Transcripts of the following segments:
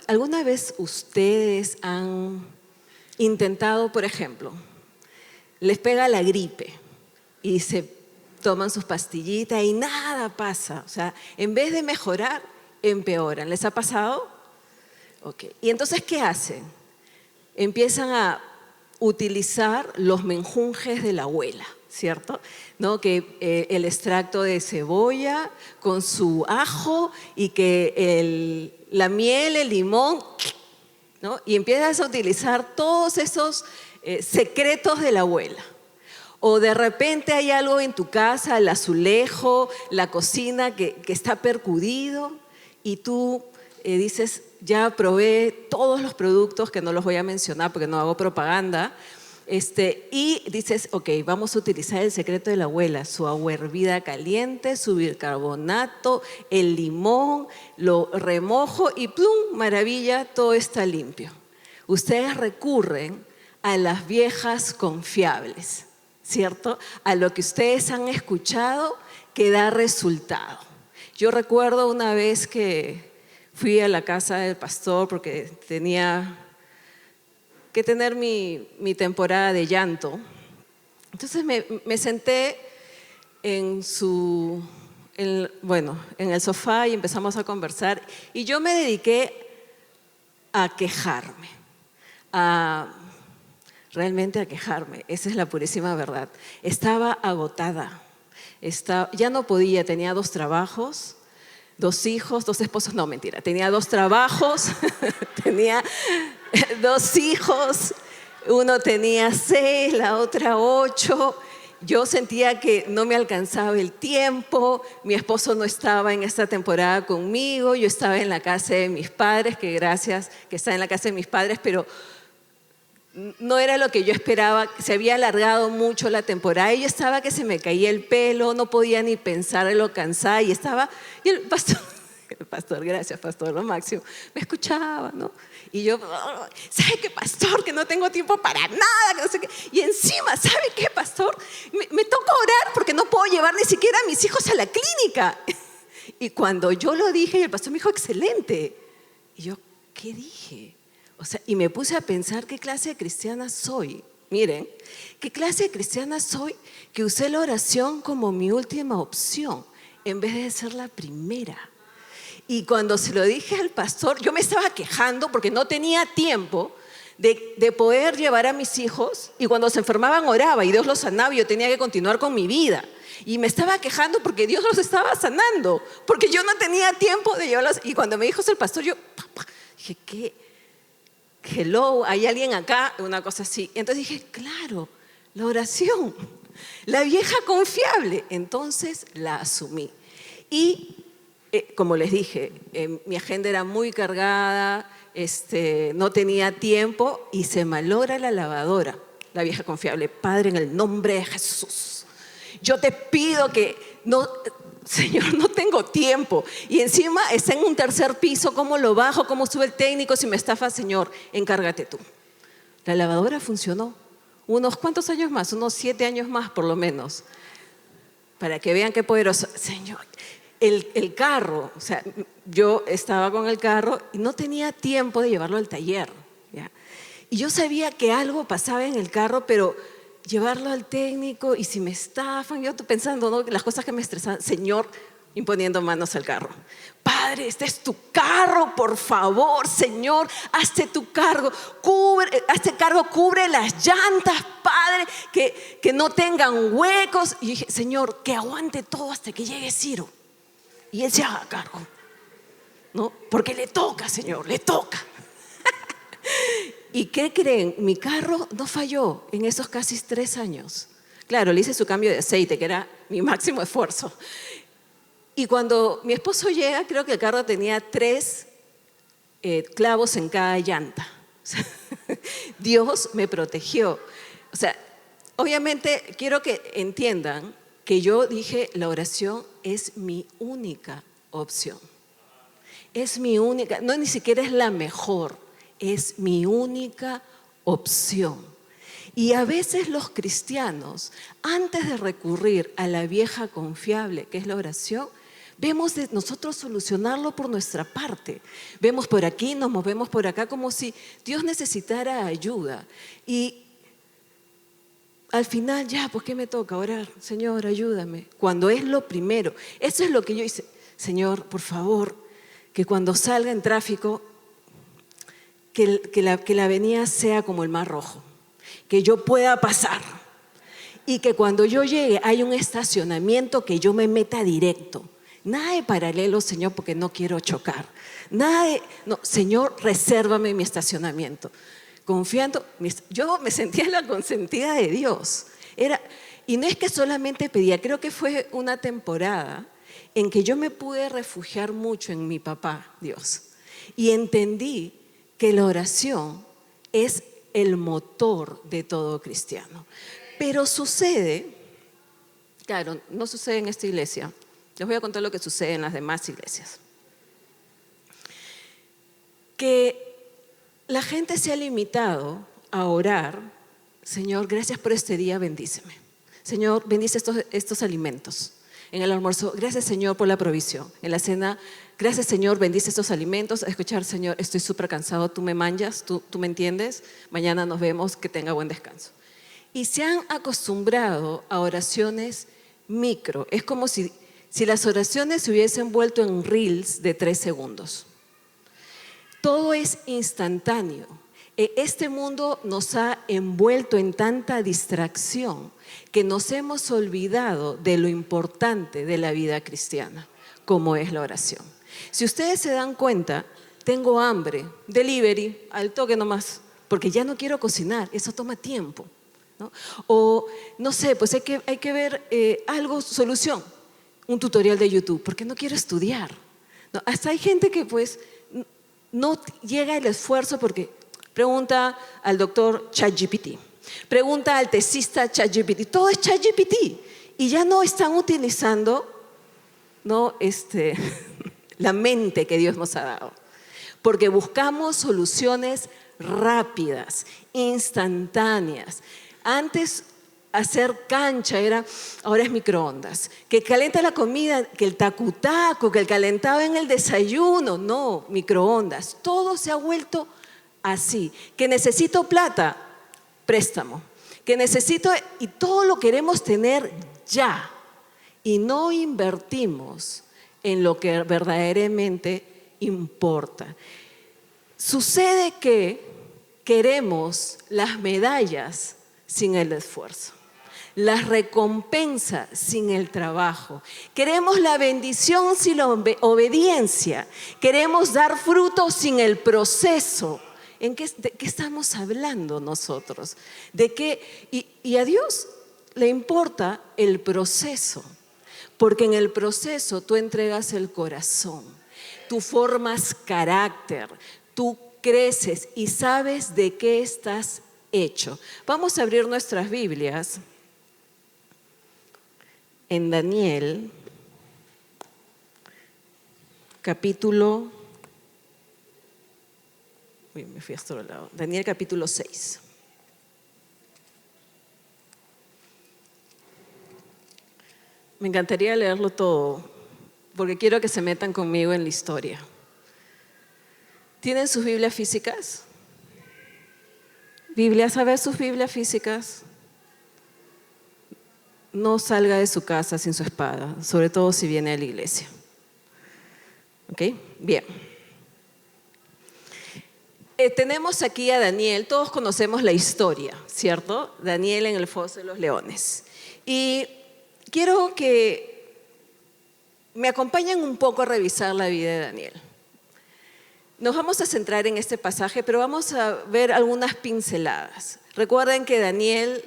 ¿Alguna vez ustedes han intentado, por ejemplo, les pega la gripe y se toman sus pastillitas y nada pasa? O sea, en vez de mejorar, empeoran. ¿Les ha pasado? Ok. ¿Y entonces qué hacen? Empiezan a utilizar los menjunjes de la abuela, ¿cierto? ¿No? Que el extracto de cebolla con su ajo y que la miel, el limón, ¿no? Y empiezas a utilizar todos esos secretos de la abuela. O de repente hay algo en tu casa, el azulejo, la cocina que está percudido y tú dices, ya probé todos los productos, que no los voy a mencionar porque no hago propaganda, y dices, ok, vamos a utilizar el secreto de la abuela, su agua hervida caliente, su bicarbonato, el limón, lo remojo y ¡plum! Maravilla, todo está limpio. Ustedes recurren a las viejas confiables, ¿cierto? A lo que ustedes han escuchado que da resultado. Yo recuerdo una vez que fui a la casa del pastor porque tenía que tener mi temporada de llanto. Entonces me senté en el sofá y empezamos a conversar y yo me dediqué a quejarme, realmente a quejarme, esa es la purísima verdad. Estaba agotada, ya no podía, tenía 2 trabajos, 2 hijos, 2 esposos, no, mentira, tenía 2 trabajos, tenía 2 hijos, uno tenía 6, la otra 8. Yo sentía que no me alcanzaba el tiempo, mi esposo no estaba en esta temporada conmigo, yo estaba en la casa de mis padres, que gracias que está en la casa de mis padres, pero no era lo que yo esperaba, se había alargado mucho la temporada y yo estaba que se me caía el pelo, no podía ni pensar en lo cansada y el pastor, gracias pastor, lo máximo, me escuchaba, ¿no? Y yo, ¿sabe qué, pastor? Que no tengo tiempo para nada, que no sé qué. Y encima, ¿sabe qué, pastor? Me toca orar porque no puedo llevar ni siquiera a mis hijos a la clínica. Y cuando yo lo dije, el pastor me dijo, excelente. Y yo, ¿qué dije? O sea, y me puse a pensar qué clase de cristiana soy. Miren, qué clase de cristiana soy que usé la oración como mi última opción en vez de ser la primera. Y cuando se lo dije al pastor, yo me estaba quejando porque no tenía tiempo de poder llevar a mis hijos y cuando se enfermaban oraba y Dios los sanaba y yo tenía que continuar con mi vida. Y me estaba quejando porque Dios los estaba sanando, porque yo no tenía tiempo de llevarlos. Y cuando me dijo eso el pastor, yo dije, ¿qué? Hello, ¿hay alguien acá? Una cosa así. Entonces dije, claro, la oración, la vieja confiable. Entonces la asumí. Y como les dije, mi agenda era muy cargada, no tenía tiempo y se malogra la lavadora, la vieja confiable. Padre, en el nombre de Jesús, yo te pido que no, Señor, no tengo tiempo. Y encima está en un 3er piso, ¿cómo lo bajo? ¿Cómo sube el técnico? Si me estafa, Señor, encárgate tú. La lavadora funcionó. Unos cuantos años más, unos 7 años más por lo menos, para que vean qué poderoso. Señor, el carro, o sea, yo estaba con el carro y no tenía tiempo de llevarlo al taller, ¿ya? Y yo sabía que algo pasaba en el carro, pero llevarlo al técnico y si me estafan, yo pensando, ¿no?, las cosas que me estresaban, Señor, imponiendo manos al carro. Padre, este es tu carro, por favor, Señor, hazte tu cargo, cubre las llantas, Padre, que no tengan huecos. Y dije, Señor, que aguante todo hasta que llegue Ciro y él se haga cargo, ¿no? Porque le toca, Señor, le toca. ¿Y qué creen? Mi carro no falló en esos casi 3 años. Claro, le hice su cambio de aceite, que era mi máximo esfuerzo. Y cuando mi esposo llega, creo que el carro tenía 3 clavos en cada llanta. O sea, Dios me protegió. O sea, obviamente quiero que entiendan que yo dije, la oración es mi única opción. Es mi única, no ni siquiera es la mejor, es mi única opción. Y a veces los cristianos, antes de recurrir a la vieja confiable, que es la oración, Vemos de nosotros solucionarlo por nuestra parte. Vemos por aquí, nos movemos por acá como si Dios necesitara ayuda. Y al final, ya, pues ¿qué me toca? Orar, Señor, ayúdame. Cuando es lo primero. Eso es lo que yo hice. Señor, por favor, que cuando salga en tráfico, que la avenida sea como el Mar Rojo. Que yo pueda pasar. Y que cuando yo llegue haya un estacionamiento que yo me meta directo. Nada de paralelo, Señor, porque no quiero chocar. No, Señor, resérvame mi estacionamiento. Confiando, yo me sentía la consentida de Dios. Y no es que solamente pedía, creo que fue una temporada en que yo me pude refugiar mucho en mi papá, Dios. Y entendí que la oración es el motor de todo cristiano. Pero sucede, claro, no sucede en esta iglesia. Les voy a contar lo que sucede en las demás iglesias. Que la gente se ha limitado a orar, Señor, gracias por este día, bendíceme. Señor, bendice estos alimentos. En el almuerzo, gracias Señor por la provisión. En la cena, gracias Señor, bendice estos alimentos. A escuchar, Señor, estoy súper cansado, tú me manjas, tú me entiendes. Mañana nos vemos, que tenga buen descanso. Y se han acostumbrado a oraciones micro. Es como si las oraciones se hubiesen vuelto en reels de 3 segundos. Todo es instantáneo. Este mundo nos ha envuelto en tanta distracción que nos hemos olvidado de lo importante de la vida cristiana, como es la oración. Si ustedes se dan cuenta, tengo hambre, delivery, al toque nomás, porque ya no quiero cocinar, eso toma tiempo, ¿no? O no sé, pues hay que ver algo, solución, un tutorial de YouTube, porque no quiero estudiar, ¿no? Hasta hay gente que pues no llega el esfuerzo porque pregunta al doctor ChatGPT, pregunta al tesista ChatGPT, todo es ChatGPT y ya no están utilizando, ¿no? La mente que Dios nos ha dado, porque buscamos soluciones rápidas, instantáneas. Antes hacer cancha ahora es microondas, que calienta la comida, que el tacu-tacu, que el calentado en el desayuno, no, microondas. Todo se ha vuelto así. Que necesito plata, préstamo. Que necesito, y todo lo queremos tener ya. Y no invertimos en lo que verdaderamente importa. Sucede que queremos las medallas sin el esfuerzo, las recompensas sin el trabajo. Queremos la bendición sin la obediencia. Queremos dar frutos sin el proceso. ¿De qué estamos hablando nosotros? Y a Dios le importa el proceso, porque en el proceso tú entregas el corazón, tú formas carácter, tú creces y sabes de qué estás hecho. Vamos a abrir nuestras Biblias en Daniel, capítulo, me fui a este otro lado, Daniel capítulo 6. Me encantaría leerlo todo, porque quiero que se metan conmigo en la historia. ¿Tienen sus Biblias físicas? Biblias, a ver sus Biblias físicas. No salga de su casa sin su espada, sobre todo si viene a la iglesia. ¿Ok? Bien. Tenemos aquí a Daniel, todos conocemos la historia, ¿cierto? Daniel en el foso de los leones. Y quiero que me acompañen un poco a revisar la vida de Daniel. Nos vamos a centrar en este pasaje, pero vamos a ver algunas pinceladas. Recuerden que Daniel,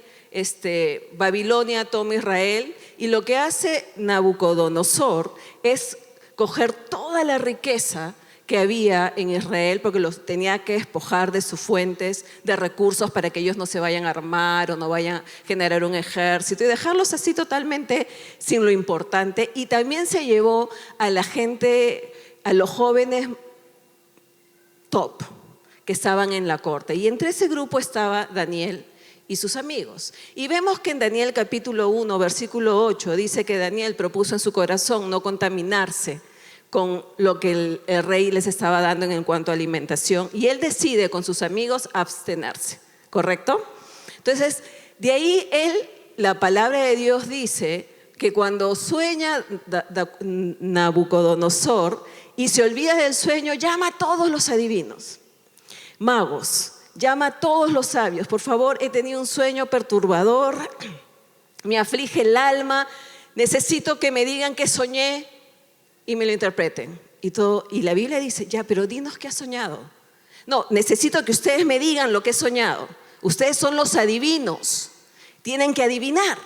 Babilonia toma Israel y lo que hace Nabucodonosor es coger toda la riqueza que había en Israel, porque los tenía que despojar de sus fuentes de recursos para que ellos no se vayan a armar o no vayan a generar un ejército y dejarlos así totalmente sin lo importante. Y también se llevó a la gente, a los jóvenes top que estaban en la corte. Y entre ese grupo estaba Daniel y sus amigos. Y vemos que en Daniel capítulo 1, versículo 8, dice que Daniel propuso en su corazón no contaminarse con lo que el rey les estaba dando en cuanto a alimentación, y él decide con sus amigos abstenerse, ¿correcto? Entonces, de ahí la palabra de Dios dice que cuando sueña Nabucodonosor y se olvida del sueño, llama a todos los adivinos, magos, llama a todos los sabios. Por favor, he tenido un sueño perturbador, me aflige el alma, necesito que me digan qué soñé y me lo interpreten. Y la Biblia dice, ya, pero dinos qué has soñado. No, necesito que ustedes me digan lo que he soñado. Ustedes son los adivinos, tienen que adivinar,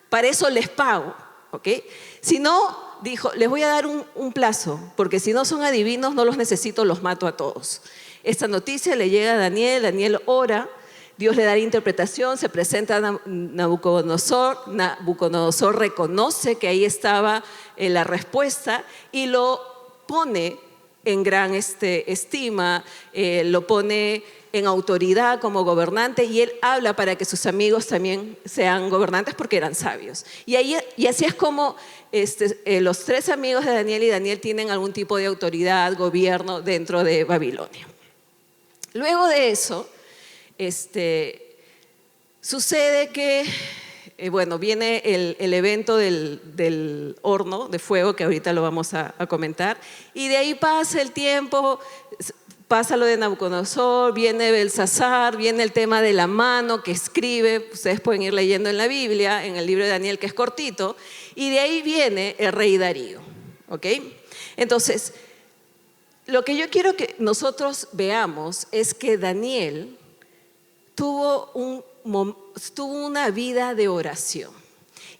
para eso les pago, ¿ok? Si no, dijo, les voy a dar un plazo, porque si no son adivinos, no los necesito, los mato a todos. Esta noticia le llega a Daniel, Daniel ora, Dios le da la interpretación, se presenta a Nabucodonosor reconoce que ahí estaba la respuesta y lo pone en gran estima, lo pone en autoridad como gobernante, y él habla para que sus amigos también sean gobernantes porque eran sabios. Y así es como los tres amigos de Daniel y Daniel tienen algún tipo de autoridad, gobierno dentro de Babilonia. Luego de eso, sucede que, viene el evento del horno de fuego, que ahorita lo vamos a comentar, y de ahí pasa el tiempo, pasa lo de Nabucodonosor, viene Belsasar, viene el tema de la mano que escribe, ustedes pueden ir leyendo en la Biblia, en el libro de Daniel, que es cortito, y de ahí viene el rey Darío, ¿ok? Entonces, lo que yo quiero que nosotros veamos es que Daniel tuvo una vida de oración.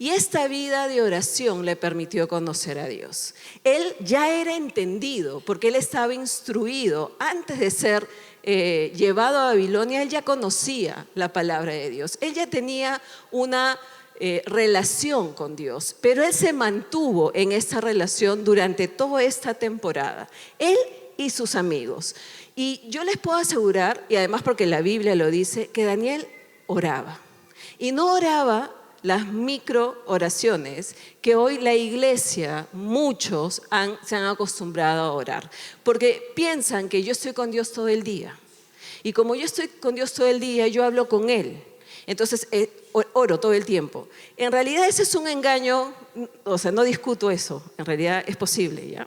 Y esta vida de oración le permitió conocer a Dios. Él ya era entendido porque él estaba instruido. Antes de ser llevado a Babilonia, él ya conocía la palabra de Dios. Él ya tenía una relación con Dios, pero él se mantuvo en esta relación durante toda esta temporada. Él y sus amigos. Y yo les puedo asegurar, y además porque la Biblia lo dice, que Daniel oraba. Y no oraba las micro oraciones que hoy la iglesia, muchos se han acostumbrado a orar, porque piensan que yo estoy con Dios todo el día, y como yo estoy con Dios todo el día, yo hablo con Él, entonces oro todo el tiempo. En realidad ese es un engaño, o sea, no discuto eso, en realidad es posible, ¿ya?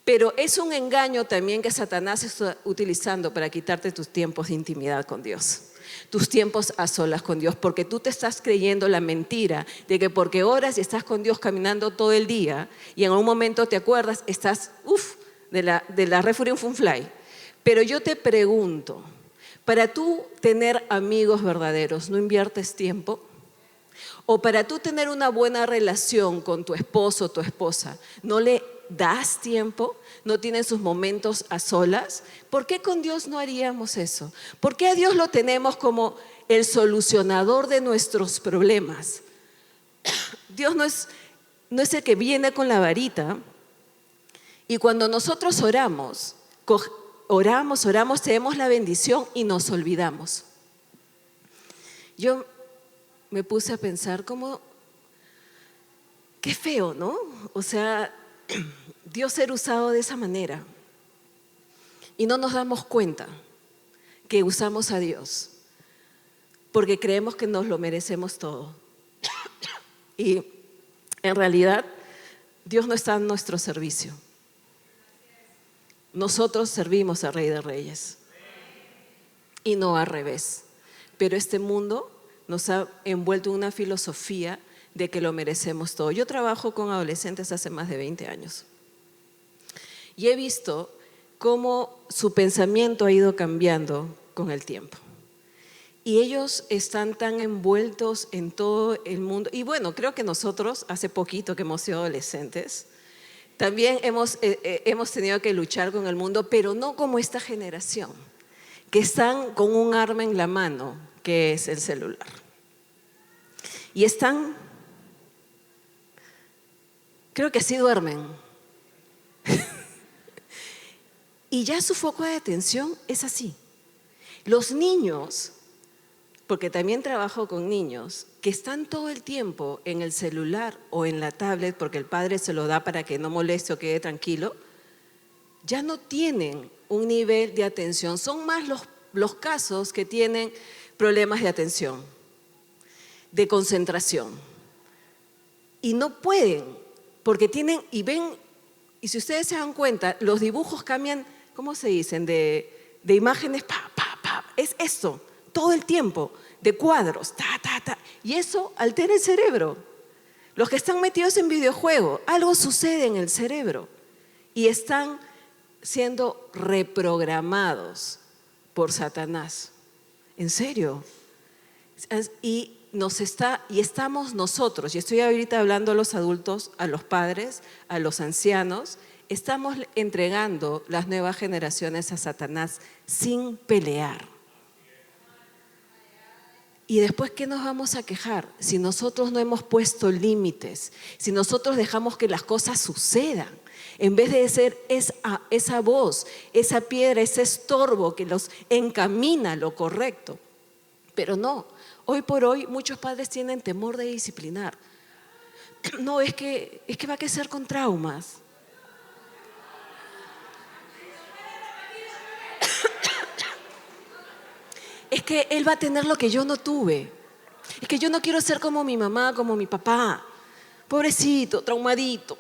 Pero es un engaño también que Satanás está utilizando para quitarte tus tiempos de intimidad con Dios, tus tiempos a solas con Dios, porque tú te estás creyendo la mentira de que porque oras y estás con Dios caminando todo el día y en algún momento te acuerdas, estás de la refuria un fly. Pero yo te pregunto, para tú tener amigos verdaderos, ¿no inviertes tiempo? O para tú tener una buena relación con tu esposo o tu esposa, ¿no le das tiempo? ¿No tienen sus momentos a solas? ¿Por qué con Dios no haríamos eso? ¿Por qué a Dios lo tenemos como el solucionador de nuestros problemas? Dios no es el que viene con la varita, y cuando nosotros oramos, tenemos la bendición y nos olvidamos. Yo me puse a pensar qué feo, ¿no? O sea, Dios ser usado de esa manera y no nos damos cuenta que usamos a Dios porque creemos que nos lo merecemos todo. Y en realidad Dios no está en nuestro servicio. Nosotros servimos al Rey de Reyes y no al revés. Pero este mundo nos ha envuelto en una filosofía de que lo merecemos todo. Yo trabajo con adolescentes hace más de 20 años y he visto cómo su pensamiento ha ido cambiando con el tiempo. Y ellos están tan envueltos en todo el mundo. Y bueno, creo que nosotros, hace poquito que hemos sido adolescentes, también hemos tenido que luchar con el mundo, pero no como esta generación, que están con un arma en la mano, que es el celular. Y creo que así duermen. Y ya su foco de atención es así. Los niños porque también trabajo con niños que están todo el tiempo en el celular o en la tablet porque el padre se lo da para que no moleste o quede tranquilo, ya no tienen un nivel de atención. Son más los casos que tienen problemas de atención, de concentración. Y no pueden, porque tienen y ven, y si ustedes se dan cuenta, los dibujos cambian, ¿cómo se dicen? De imágenes, es esto, todo el tiempo, de cuadros, y eso altera el cerebro. Los que están metidos en videojuegos, algo sucede en el cerebro y están siendo reprogramados por Satanás. ¿En serio? Y estamos nosotros, y estoy ahorita hablando a los adultos, a los padres, a los ancianos, estamos entregando las nuevas generaciones a Satanás sin pelear. Y después, ¿qué nos vamos a quejar? Si nosotros no hemos puesto límites, si nosotros dejamos que las cosas sucedan, en vez de ser esa voz, esa piedra, ese estorbo que los encamina a lo correcto. Pero no, hoy por hoy muchos padres tienen temor de disciplinar. No, es que va a crecer con traumas. Es que él va a tener lo que yo no tuve. Es que yo no quiero ser como mi mamá, como mi papá. Pobrecito, traumadito.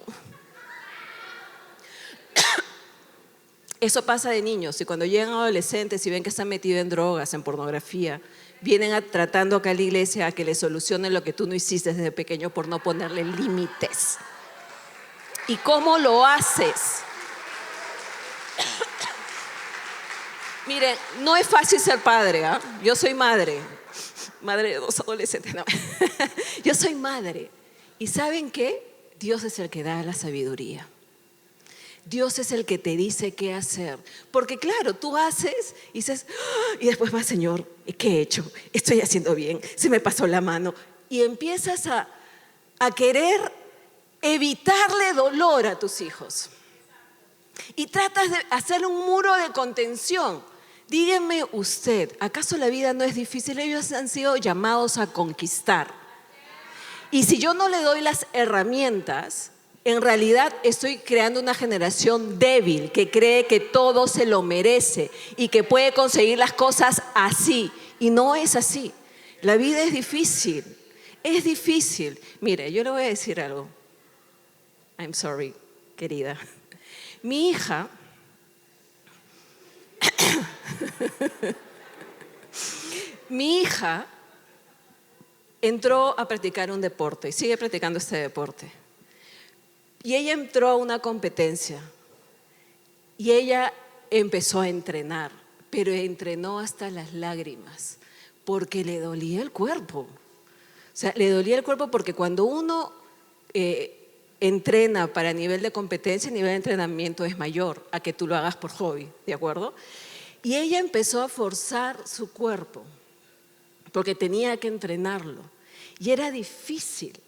Eso pasa de niños, y cuando llegan adolescentes y ven que están metidos en drogas, en pornografía, vienen tratando acá a la iglesia a que les solucionen lo que tú no hiciste desde pequeño por no ponerle límites. ¿Y cómo lo haces? Miren, no es fácil ser padre, ¿eh? Yo soy madre de 2 adolescentes. No. Yo soy madre. ¿Y saben qué? Dios es el que da la sabiduría. Dios es el que te dice qué hacer. Porque claro, tú haces y dices, y después va, Señor, ¿qué he hecho? Estoy haciendo bien, se me pasó la mano. Y empiezas a querer evitarle dolor a tus hijos. Y tratas de hacer un muro de contención. Dígame usted, ¿acaso la vida no es difícil? Ellos han sido llamados a conquistar. Y si yo no le doy las herramientas, en realidad estoy creando una generación débil que cree que todo se lo merece y que puede conseguir las cosas así. Y no es así. La vida es difícil. Es difícil. Mire, yo le voy a decir algo. I'm sorry, querida. Mi hija entró a practicar un deporte y sigue practicando este deporte. Y ella entró a una competencia y ella empezó a entrenar, pero entrenó hasta las lágrimas porque le dolía el cuerpo. O sea, le dolía el cuerpo porque cuando uno entrena para nivel de competencia, el nivel de entrenamiento es mayor a que tú lo hagas por hobby, ¿de acuerdo? Y ella empezó a forzar su cuerpo porque tenía que entrenarlo. Y era difícil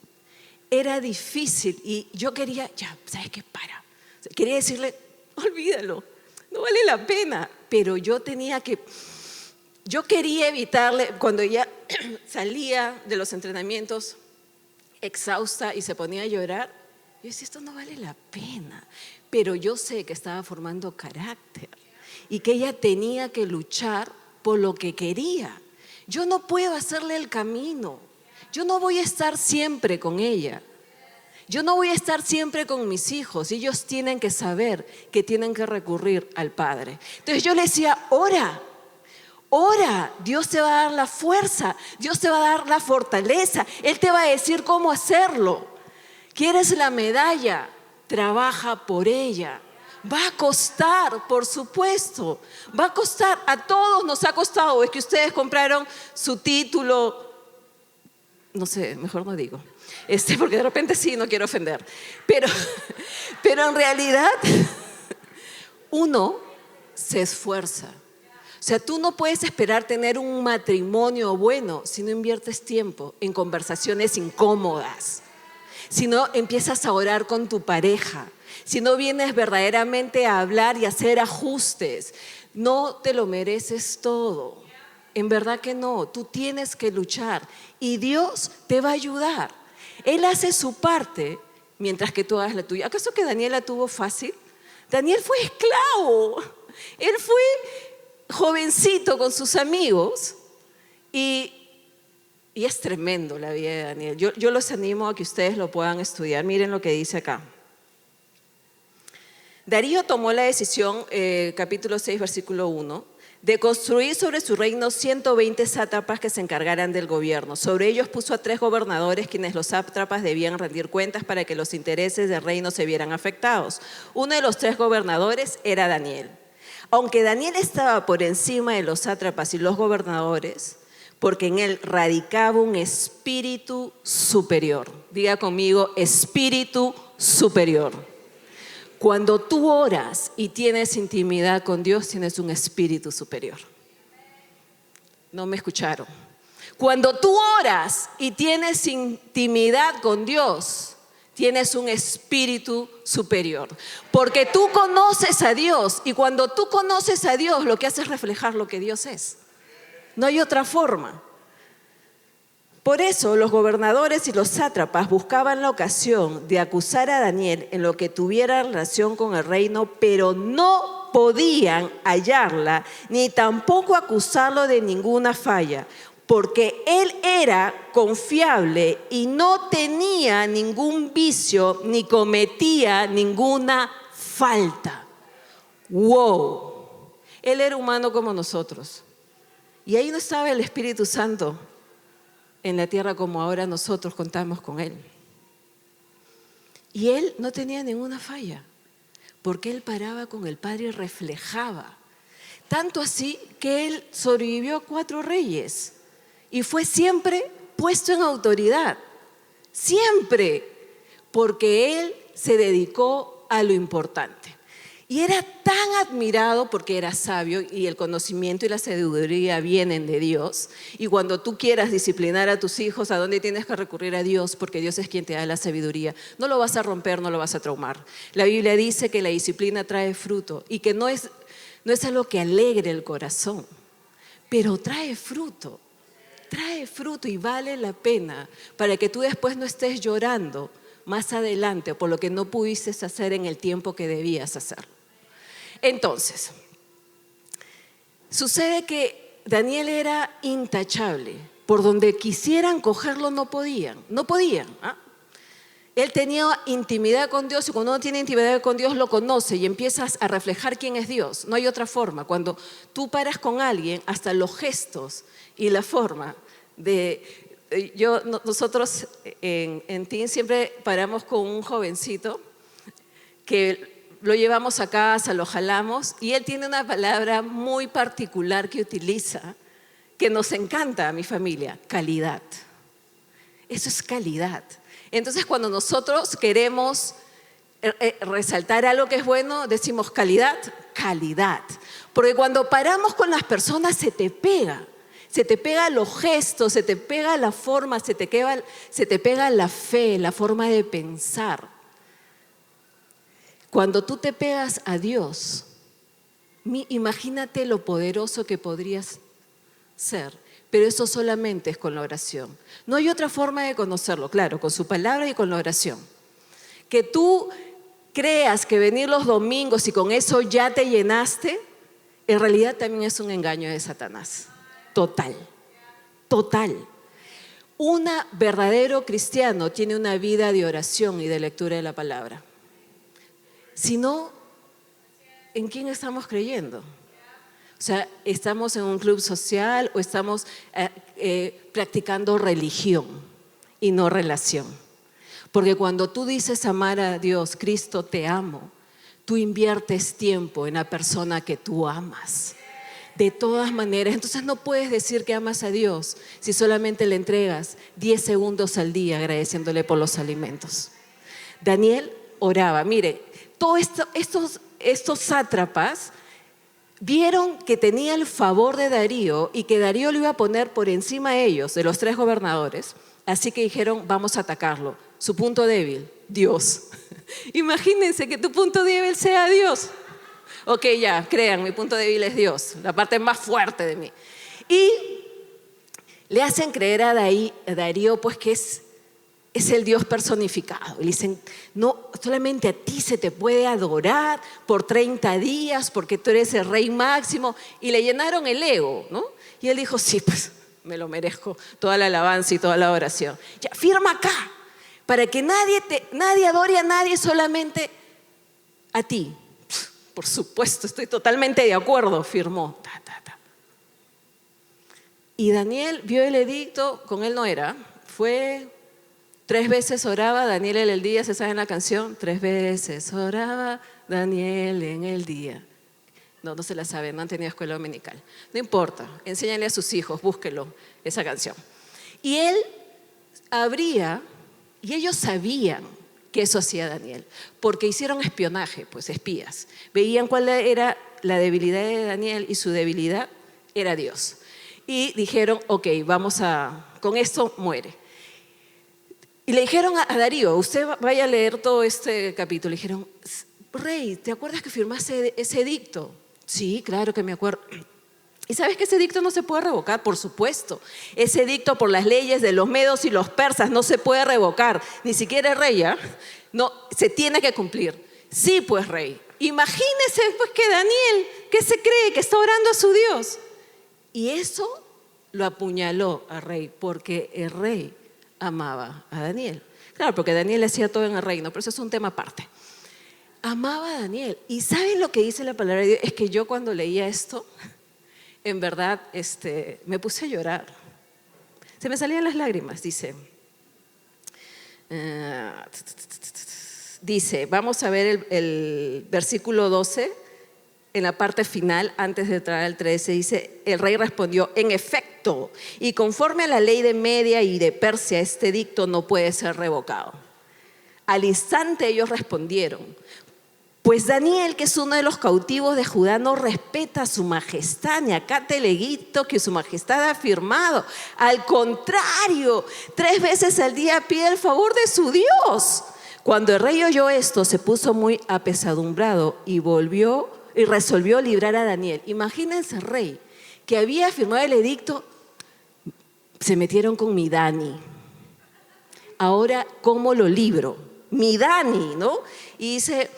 y yo quería, ya, ¿sabes qué? Para. Quería decirle, olvídalo, no vale la pena. Pero yo quería evitarle, cuando ella salía de los entrenamientos exhausta y se ponía a llorar, yo decía, esto no vale la pena. Pero yo sé que estaba formando carácter y que ella tenía que luchar por lo que quería. Yo no puedo hacerle el camino. Yo no voy a estar siempre con ella. Yo no voy a estar siempre con mis hijos. Ellos tienen que saber que tienen que recurrir al Padre. Entonces yo le decía, ora. Dios te va a dar la fuerza. Dios te va a dar la fortaleza. Él te va a decir cómo hacerlo. ¿Quieres la medalla? Trabaja por ella. Va a costar, por supuesto. Va a costar. A todos nos ha costado. Es que ustedes compraron su título. No sé, mejor no digo. Porque de repente sí, no quiero ofender. Pero en realidad uno se esfuerza. O sea, tú no puedes esperar tener un matrimonio bueno si no inviertes tiempo en conversaciones incómodas. Si no empiezas a orar con tu pareja. Si no vienes verdaderamente a hablar y a hacer ajustes. No te lo mereces todo. En verdad que no, tú tienes que luchar y Dios te va a ayudar. Él hace su parte mientras que tú hagas la tuya. ¿Acaso que Daniel la tuvo fácil? Daniel fue esclavo. Él fue jovencito con sus amigos y es tremendo la vida de Daniel. Yo los animo a que ustedes lo puedan estudiar. Miren lo que dice acá. Darío tomó la decisión, capítulo 6, versículo 1, de construir sobre su reino 120 sátrapas que se encargaran del gobierno. Sobre ellos puso a 3 gobernadores, quienes los sátrapas debían rendir cuentas para que los intereses del reino se vieran afectados. Uno de los 3 gobernadores era Daniel. Aunque Daniel estaba por encima de los sátrapas y los gobernadores, porque en él radicaba un espíritu superior. Diga conmigo, espíritu superior. Cuando tú oras y tienes intimidad con Dios, tienes un espíritu superior. No me escucharon. Cuando tú oras y tienes intimidad con Dios, tienes un espíritu superior. Porque tú conoces a Dios y cuando tú conoces a Dios, lo que hace es reflejar lo que Dios es. No hay otra forma. Por eso los gobernadores y los sátrapas buscaban la ocasión de acusar a Daniel en lo que tuviera relación con el reino, pero no podían hallarla, ni tampoco acusarlo de ninguna falla, porque él era confiable y no tenía ningún vicio, ni cometía ninguna falta. ¡Wow! Él era humano como nosotros. Y ahí no estaba el Espíritu Santo en la tierra como ahora nosotros contamos con Él. Y Él no tenía ninguna falla, porque Él paraba con el Padre y reflejaba. Tanto así que Él sobrevivió a 4 reyes y fue siempre puesto en autoridad. Siempre, porque Él se dedicó a lo importante. Y era tan admirado porque era sabio y el conocimiento y la sabiduría vienen de Dios. Y cuando tú quieras disciplinar a tus hijos, ¿a dónde tienes que recurrir? A Dios, porque Dios es quien te da la sabiduría. No lo vas a romper, no lo vas a traumar. La Biblia dice que la disciplina trae fruto y que no es algo que alegre el corazón, pero trae fruto y vale la pena para que tú después no estés llorando más adelante por lo que no pudiste hacer en el tiempo que debías hacerlo. Entonces, sucede que Daniel era intachable. Por donde quisieran cogerlo no podían. Él tenía intimidad con Dios y cuando uno tiene intimidad con Dios lo conoce y empiezas a reflejar quién es Dios. No hay otra forma. Cuando tú paras con alguien, hasta los gestos y la forma de... Nosotros en Team siempre paramos con un jovencito que lo llevamos a casa, lo jalamos y él tiene una palabra muy particular que utiliza, que nos encanta a mi familia: calidad. Eso es calidad. Entonces cuando nosotros queremos resaltar algo que es bueno, decimos calidad. Porque cuando paramos con las personas se te pega los gestos, se te pega la forma, se te pega la fe, la forma de pensar. Cuando tú te pegas a Dios, imagínate lo poderoso que podrías ser, pero eso solamente es con la oración. No hay otra forma de conocerlo, claro, con su palabra y con la oración. Que tú creas que venir los domingos y con eso ya te llenaste, en realidad también es un engaño de Satanás. Total. Un verdadero cristiano tiene una vida de oración y de lectura de la palabra. Si no, ¿en quién estamos creyendo? O sea, ¿estamos en un club social o estamos practicando religión y no relación? Porque cuando tú dices amar a Dios, Cristo te amo, tú inviertes tiempo en la persona que tú amas. De todas maneras, entonces no puedes decir que amas a Dios si solamente le entregas 10 segundos al día agradeciéndole por los alimentos. Daniel oraba. Mire, todos estos sátrapas vieron que tenía el favor de Darío y que Darío lo iba a poner por encima de ellos, de los 3 gobernadores. Así que dijeron, vamos a atacarlo. Su punto débil, Dios. Imagínense que tu punto débil sea Dios. Ok, ya, crean, mi punto débil es Dios, la parte más fuerte de mí. Y le hacen creer a Darío pues que es el Dios personificado. Y le dicen, no, solamente a ti se te puede adorar por 30 días porque tú eres el rey máximo. Y le llenaron el ego, ¿no? Y él dijo, sí, pues me lo merezco, toda la alabanza y toda la adoración. Ya, firma acá, para que nadie adore a nadie, solamente a ti. Por supuesto, estoy totalmente de acuerdo, firmó. Y Daniel vio el edicto, con él no era, fue 3 veces oraba Daniel en el día, ¿se sabe en la canción? 3 veces oraba Daniel en el día. No se la saben, no han tenido escuela dominical. No importa, enséñale a sus hijos, búsquelo, esa canción. Y él abría, y ellos sabían que eso hacía Daniel, porque hicieron espionaje, pues espías. Veían cuál era la debilidad de Daniel y su debilidad era Dios. Y dijeron, ok, con esto muere. Y le dijeron a Darío, usted vaya a leer todo este capítulo. Le dijeron, rey, ¿te acuerdas que firmaste ese edicto? Sí, claro que me acuerdo. ¿Y sabes que ese edicto no se puede revocar? Por supuesto. Ese edicto por las leyes de los medos y los persas no se puede revocar. Ni siquiera el rey, ¿ya? No, se tiene que cumplir. Sí, pues rey. Imagínese pues que Daniel, ¿qué se cree? Que está orando a su Dios. Y eso lo apuñaló al rey, porque el rey amaba a Daniel. Claro, porque Daniel hacía todo en el reino, pero eso es un tema aparte. Amaba a Daniel. ¿Y saben lo que dice la palabra de Dios? Es que yo cuando leía esto, en verdad, me puse a llorar. Se me salían las lágrimas, dice. Vamos a ver el versículo 12. En la parte final, antes de entrar al 13, dice, el rey respondió, en efecto, y conforme a la ley de Media y de Persia, este edicto no puede ser revocado. Al instante ellos respondieron, pues Daniel, que es uno de los cautivos de Judá, no respeta a su majestad, ni acata el edicto que su majestad ha firmado. Al contrario, 3 veces al día pide el favor de su Dios. Cuando el rey oyó esto, se puso muy apesadumbrado y resolvió librar a Daniel. Imagínense, rey, que había firmado el edicto, se metieron con mi Dani. Ahora, ¿cómo lo libro? Mi Dani, ¿no? Y dice,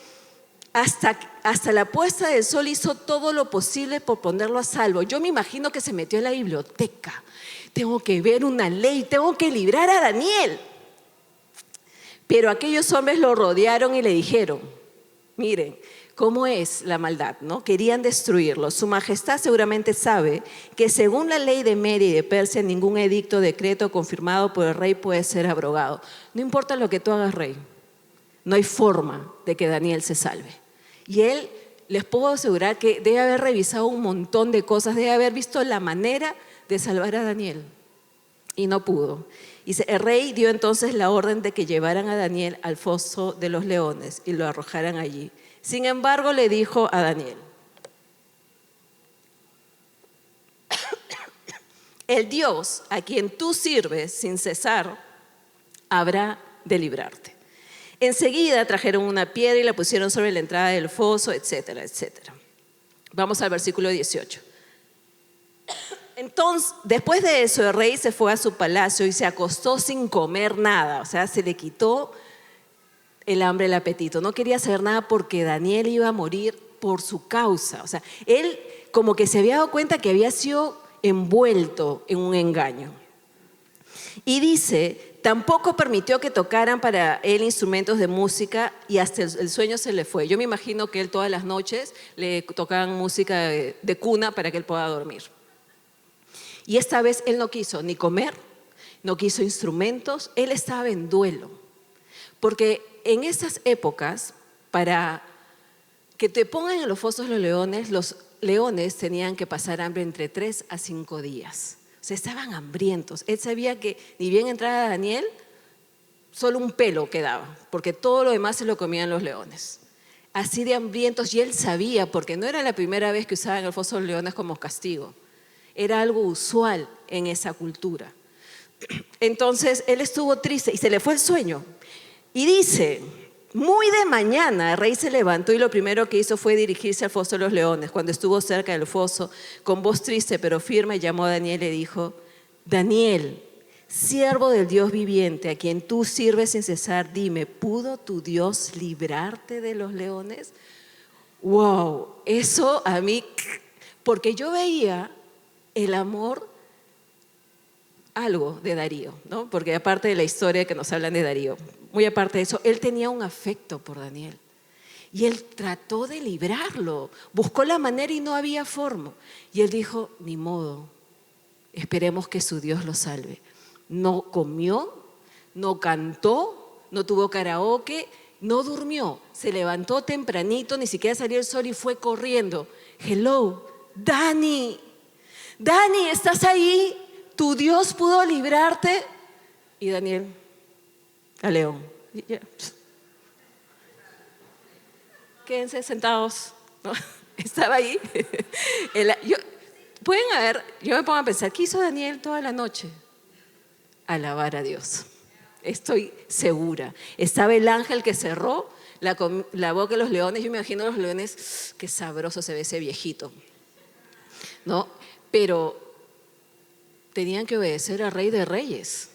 hasta la puesta del sol hizo todo lo posible por ponerlo a salvo. Yo me imagino que se metió en la biblioteca. Tengo que ver una ley, tengo que librar a Daniel. Pero aquellos hombres lo rodearon y le dijeron, miren, ¿cómo es la maldad? ¿No? Querían destruirlo. Su majestad seguramente sabe que según la ley de Media y de Persia, ningún edicto, decreto confirmado por el rey puede ser abrogado. No importa lo que tú hagas, rey, no hay forma de que Daniel se salve. Y él, les puedo asegurar que debe haber revisado un montón de cosas, debe haber visto la manera de salvar a Daniel. Y no pudo. Dice, el rey dio entonces la orden de que llevaran a Daniel al foso de los leones y lo arrojaran allí. Sin embargo, le dijo a Daniel, el Dios a quien tú sirves sin cesar habrá de librarte. Enseguida trajeron una piedra y la pusieron sobre la entrada del foso, etcétera, etcétera. Vamos al versículo 18. Entonces, después de eso, el rey se fue a su palacio y se acostó sin comer nada. O sea, se le quitó el hambre, el apetito. No quería hacer nada porque Daniel iba a morir por su causa. O sea, él como que se había dado cuenta que había sido envuelto en un engaño. Y dice, tampoco permitió que tocaran para él instrumentos de música y hasta el sueño se le fue. Yo me imagino que él todas las noches le tocaban música de cuna para que él pueda dormir. Y esta vez él no quiso ni comer, no quiso instrumentos, él estaba en duelo. Porque en esas épocas, para que te pongan en los fosos los leones tenían que pasar hambre entre 3 a 5 días. O sea, estaban hambrientos. Él sabía que ni bien entrara Daniel, solo un pelo quedaba, porque todo lo demás se lo comían los leones. Así de hambrientos, y él sabía, porque no era la primera vez que usaban el foso de los leones como castigo. Era algo usual en esa cultura. Entonces, él estuvo triste y se le fue el sueño. Y dice, muy de mañana el rey se levantó y lo primero que hizo fue dirigirse al foso de los leones. Cuando estuvo cerca del foso, con voz triste pero firme, llamó a Daniel y le dijo: Daniel, siervo del Dios viviente, a quien tú sirves sin cesar, dime, ¿pudo tu Dios librarte de los leones? Wow, eso a mí, porque yo veía el amor, algo de Darío, ¿no? Porque aparte de la historia que nos hablan de Darío, muy aparte de eso, él tenía un afecto por Daniel. Y él trató de librarlo, buscó la manera y no había forma. Y él dijo, ni modo, esperemos que su Dios lo salve. No comió, no cantó, no tuvo karaoke, no durmió. Se levantó tempranito, ni siquiera salió el sol y fue corriendo. Hello, Dani, Dani, ¿estás ahí? ¿Tu Dios pudo librarte? Y Daniel, a León. Quédense sentados, ¿no? Estaba ahí. Yo me pongo a pensar, ¿qué hizo Daniel toda la noche? Alabar a Dios. Estoy segura. Estaba el ángel que cerró la boca de los leones. Yo me imagino a los leones, qué sabroso se ve ese viejito, ¿no? Pero tenían que obedecer al Rey de Reyes.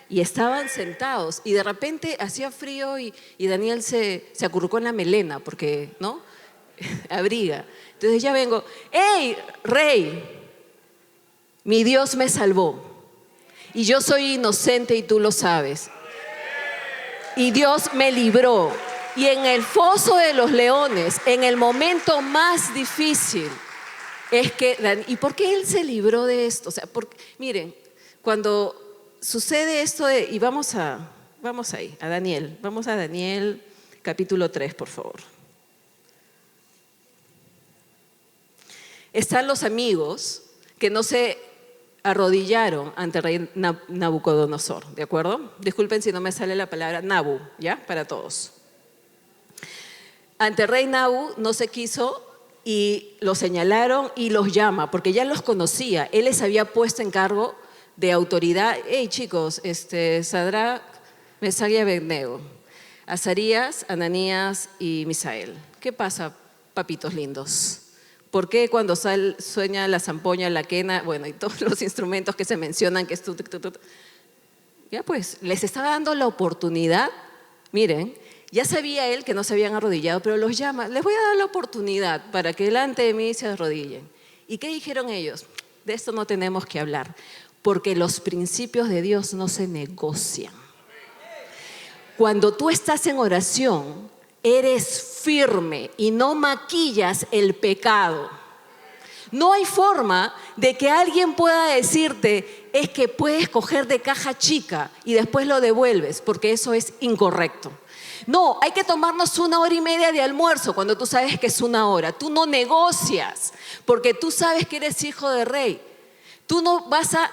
Y estaban sentados y de repente hacía frío y Daniel se acurrucó en la melena porque, ¿no? Abriga. Entonces ya vengo, ¡hey, rey! Mi Dios me salvó y yo soy inocente y tú lo sabes. Y Dios me libró. Y en el foso de los leones, en el momento más difícil, es que, ¿y por qué él se libró de esto? O sea, miren, cuando sucede esto y vamos ahí, a Daniel. Vamos a Daniel capítulo 3, por favor. Están los amigos que no se arrodillaron ante el rey Nabucodonosor, ¿de acuerdo? Disculpen si no me sale la palabra Nabu, ¿ya? Para todos. Ante el rey Nabu no se quiso y los señalaron y los llama, porque ya los conocía. Él les había puesto en cargo de autoridad. Hey chicos, Sadrac, Mesach y Abednego, Azarías, Ananías y Misael. ¿Qué pasa, papitos lindos? ¿Por qué cuando sueña la zampoña, la quena, bueno, y todos los instrumentos que se mencionan, que es ya pues, les estaba dando la oportunidad? Miren, ya sabía él que no se habían arrodillado, pero los llama, les voy a dar la oportunidad para que delante de mí se arrodillen. ¿Y qué dijeron ellos? De esto no tenemos que hablar, porque los principios de Dios no se negocian. Cuando tú estás en oración, eres firme y no maquillas el pecado. No hay forma de que alguien pueda decirte, es que puedes coger de caja chica y después lo devuelves, porque eso es incorrecto. No, hay que tomarnos 1 hora y media de almuerzo cuando tú sabes que es 1 hora. Tú no negocias, porque tú sabes que eres hijo de rey. Tú no vas a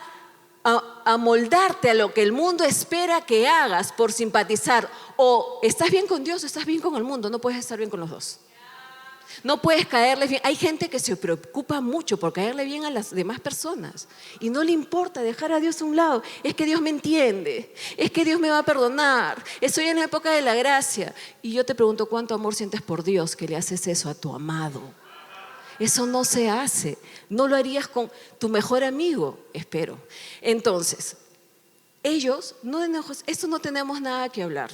amoldarte a lo que el mundo espera que hagas por simpatizar. O estás bien con Dios o estás bien con el mundo. No puedes estar bien con los dos. No puedes caerle bien. Hay gente que se preocupa mucho por caerle bien a las demás personas y no le importa dejar a Dios a un lado. Es que Dios me entiende, es que Dios me va a perdonar, estoy en la época de la gracia. Y yo te pregunto, ¿cuánto amor sientes por Dios que le haces eso a tu amado? Eso no se hace. No lo harías con tu mejor amigo, espero. Entonces, ellos, esto no tenemos nada que hablar,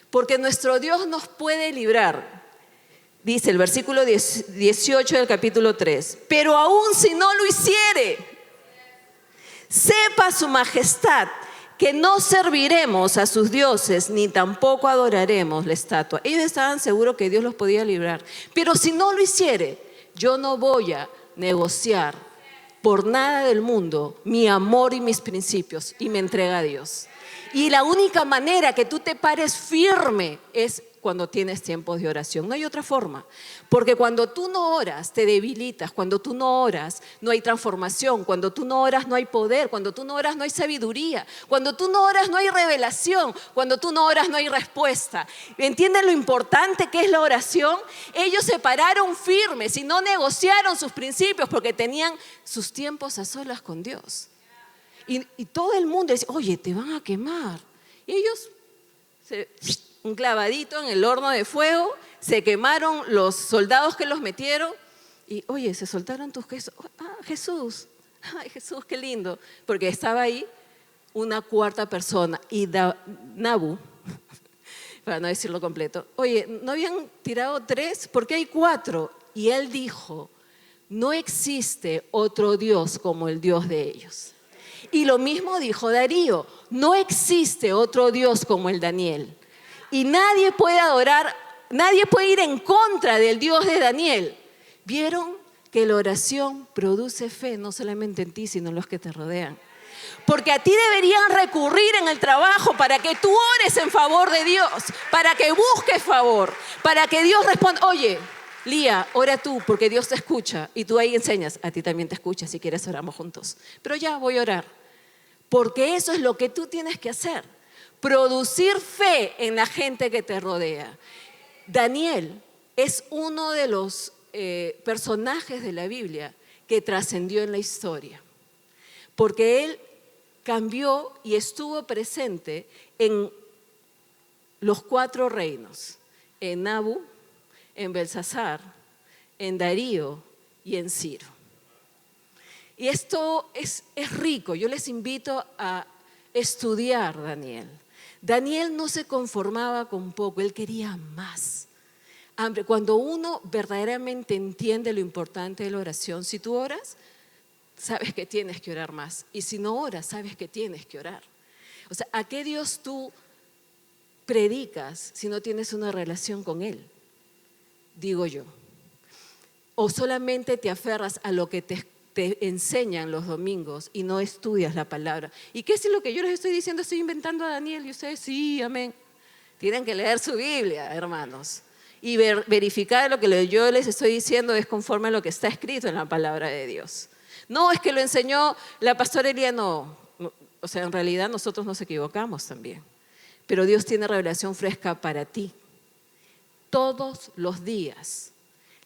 porque nuestro Dios nos puede librar. Dice el versículo 18 del capítulo 3, pero aún si no lo hiciere, sepa su majestad que no serviremos a sus dioses ni tampoco adoraremos la estatua. Ellos estaban seguros que Dios los podía librar, pero si no lo hiciere, yo no voy a negociar por nada del mundo mi amor y mis principios, y me entrega a Dios. Y la única manera que tú te pares firme es cuando tienes tiempos de oración. No hay otra forma, porque cuando tú no oras te debilitas, cuando tú no oras no hay transformación, cuando tú no oras no hay poder, cuando tú no oras no hay sabiduría, cuando tú no oras no hay revelación, cuando tú no oras no hay respuesta. ¿Entienden lo importante que es la oración? Ellos se pararon firmes y no negociaron sus principios porque tenían sus tiempos a solas con Dios. Y todo el mundo decía, oye, te van a quemar. Y ellos un clavadito en el horno de fuego, se quemaron los soldados que los metieron y, oye, se soltaron tus quesos. Ah, Jesús, ay Jesús, qué lindo, porque estaba ahí una cuarta persona y Nabu, para no decirlo completo, oye, ¿no habían tirado 3? ¿Por qué hay 4? Y él dijo, no existe otro Dios como el Dios de ellos. Y lo mismo dijo Darío, no existe otro Dios como el Daniel. Y nadie puede adorar, nadie puede ir en contra del Dios de Daniel. ¿Vieron que la oración produce fe no solamente en ti, sino en los que te rodean? Porque a ti deberían recurrir en el trabajo para que tú ores en favor de Dios, para que busques favor, para que Dios responda. Oye, Lía, ora tú porque Dios te escucha y tú ahí enseñas. A ti también te escucha, si quieres oramos juntos. Pero ya voy a orar, porque eso es lo que tú tienes que hacer. Producir fe en la gente que te rodea. Daniel es uno de los personajes de la Biblia que trascendió en la historia, porque él cambió y estuvo presente en los 4 reinos, en Nabu, en Belsasar, en Darío y en Ciro. Y esto es rico, yo les invito a estudiar Daniel. Daniel no se conformaba con poco, él quería más. Cuando uno verdaderamente entiende lo importante de la oración, si tú oras, sabes que tienes que orar más. Y si no oras, sabes que tienes que orar. O sea, ¿a qué Dios tú predicas si no tienes una relación con Él? Digo yo. O solamente te aferras a lo que te enseñan los domingos y no estudias la palabra. ¿Y qué es lo que yo les estoy diciendo? Estoy inventando a Daniel y ustedes sí, amén. Tienen que leer su Biblia, hermanos, y verificar lo que yo les estoy diciendo es conforme a lo que está escrito en la palabra de Dios. No, es que lo enseñó la pastora Elia, no. O sea, en realidad nosotros nos equivocamos también. Pero Dios tiene revelación fresca para ti. Todos los días.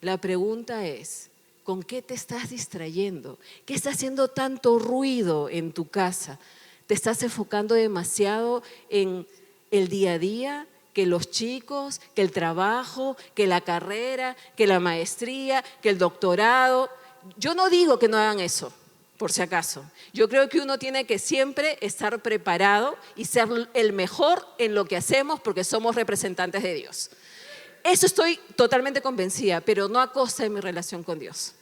La pregunta es, ¿con qué te estás distrayendo? ¿Qué está haciendo tanto ruido en tu casa? ¿Te estás enfocando demasiado en el día a día? Que los chicos, que el trabajo, que la carrera, que la maestría, que el doctorado. Yo no digo que no hagan eso, por si acaso. Yo creo que uno tiene que siempre estar preparado y ser el mejor en lo que hacemos porque somos representantes de Dios. Eso estoy totalmente convencida, pero no a costa de mi relación con Dios.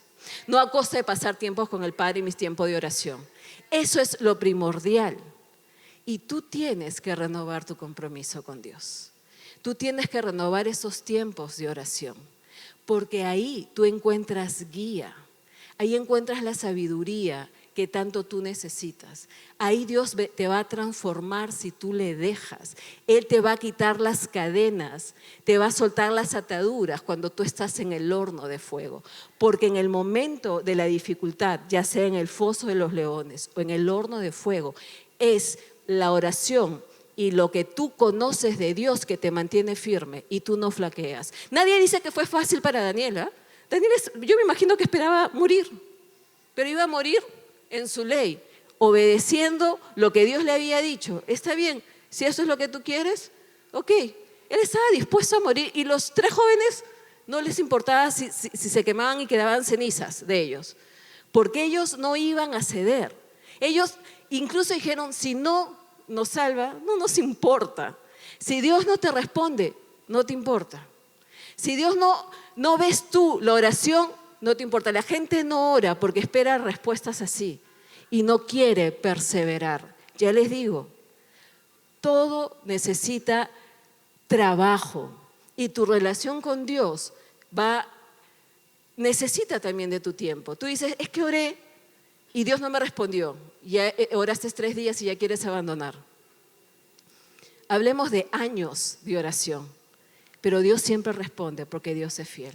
No a costa de pasar tiempos con el Padre y mis tiempos de oración. Eso es lo primordial. Y tú tienes que renovar tu compromiso con Dios. Tú tienes que renovar esos tiempos de oración, porque ahí tú encuentras guía, ahí encuentras la sabiduría que tanto tú necesitas. Ahí Dios te va a transformar si tú le dejas. Él te va a quitar las cadenas, te va a soltar las ataduras cuando tú estás en el horno de fuego. Porque en el momento de la dificultad, ya sea en el foso de los leones o en el horno de fuego, es la oración y lo que tú conoces de Dios que te mantiene firme y tú no flaqueas. Nadie dice que fue fácil para Daniel, ¿eh? Yo me imagino que esperaba morir, pero iba a morir en su ley, obedeciendo lo que Dios le había dicho. Está bien, si eso es lo que tú quieres, ok. Él estaba dispuesto a morir y los 3 jóvenes no les importaba si se quemaban y quedaban cenizas de ellos, porque ellos no iban a ceder. Ellos incluso dijeron, si no nos salva, no nos importa. Si Dios no te responde, no te importa. Si Dios no ves tú la oración, no te importa. La gente no ora porque espera respuestas así y no quiere perseverar. Ya les digo, todo necesita trabajo y tu relación con Dios necesita también de tu tiempo. Tú dices, es que oré y Dios no me respondió. Ya oraste 3 días y ya quieres abandonar. Hablemos de años de oración, pero Dios siempre responde porque Dios es fiel.